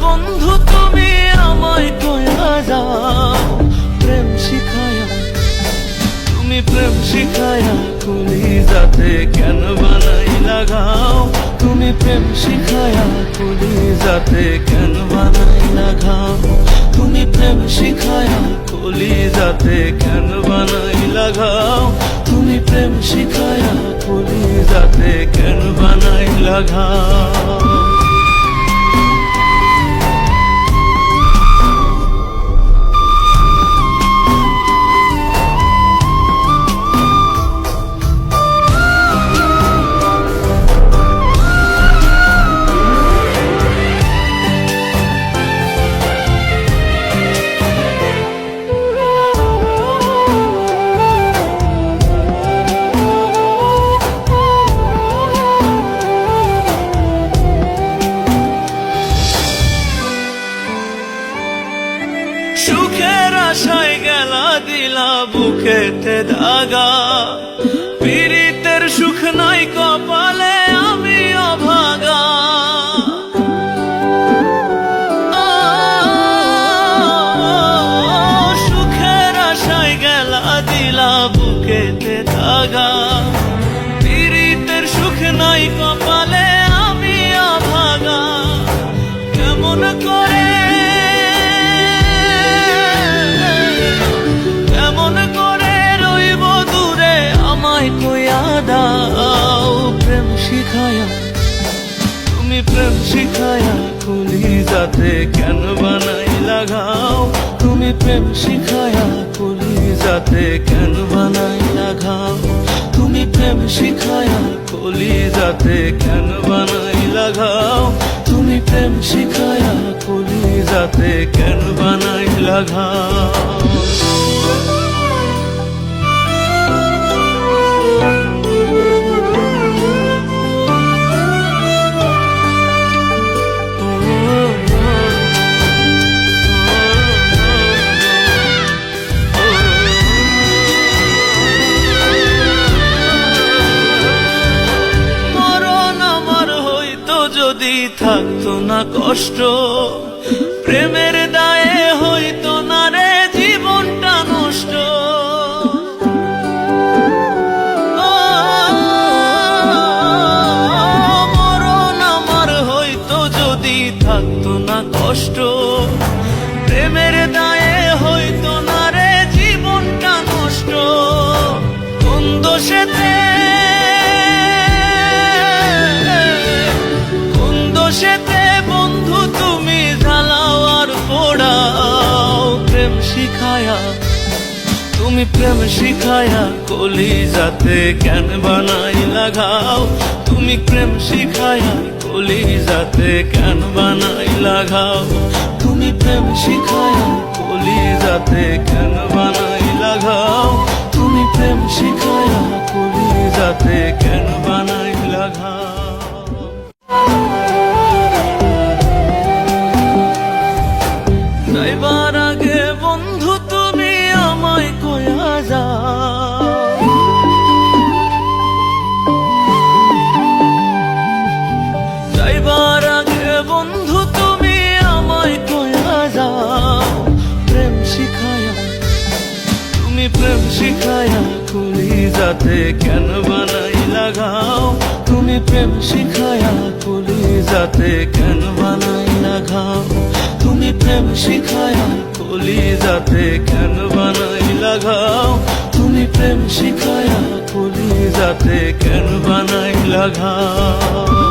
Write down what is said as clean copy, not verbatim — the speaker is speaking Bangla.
বন্ধু তুমি আমায় কয়া যাও প্রেম শিখায়া, তুমি প্রেম শিখায়া কলিজাতে কেন বানাই লাগাও, তুমি প্রেম শিখায়া কলিজাতে কেন বানাই লাগাও, তুমি প্রেম শিখায়া কলিজাতে কেন বানাই লাগাও, তুমি প্রেম শিখায়া কলিজাতে কেন বানাই লাগাও। সুখের আশায় গেলা দিলা বুকেতে দাগা, পীড়িতের সুখ নাই কপালে আমি অভাগা, সুখের আশায় গেলা দিলা বুকেতে দাগা, পীড়িতের সুখ নাই কপালে আমি অভাগা, কেমন করে প্রেম শিখায়া, তুমি প্রেম শিখায়া কলিজাতে কেন বানাই লাগাও, তুমি প্রেম শিখায়া কলিজাতে কেন বানাই লাগাও, তুমি প্রেম শিখায়া কলিজাতে কেন বানাই লাগাও, তুমি প্রেম শিখায়া কলিজাতে কেন বানাই লাগাও। যদি থাকতো না কষ্ট, প্রেমের দায়ে হইতো না রে জীবনটা নষ্ট, মরণ আমার হইতো যদি থাকতো না কষ্ট, প্রেমের দায়ে হইতো না রে জীবনটা নষ্ট, কোন দোষেতে সেতে বন্ধু তুমি জ্বালাও আর পোড়াও, প্রেম শিখায়া, তুমি প্রেম শিখায়া কলিজাতে কেন বানাই লাগাও, তুমি প্রেম শিখায়া কলিজাতে কেন বানাই লাগাও, তুমি প্রেম শিখায়া কলিজাতে কেন বানাই লাগাও, তুমি প্রেম শিখায়া কলিজাতে কেন বানাই লাগাও। যাইবার আগে বন্ধু তুমি আমায় কয়া যাও, যাইবার আগে বন্ধু তুমি আমায় কয়া যাও প্রেম শিখায়া, তুমি প্রেম শিখায়া কলিজাতে কেন বানাই লাগাও, তুমি প্রেম শিখায়া কলিজাতে কেন বানাই লাগাও, তুমি প্রেম শিখায়া কলিজাতে কেন বানাই লাগাও, তুমি প্রেম শিখায়া কলিজাতে কেন বানাই লাগাও।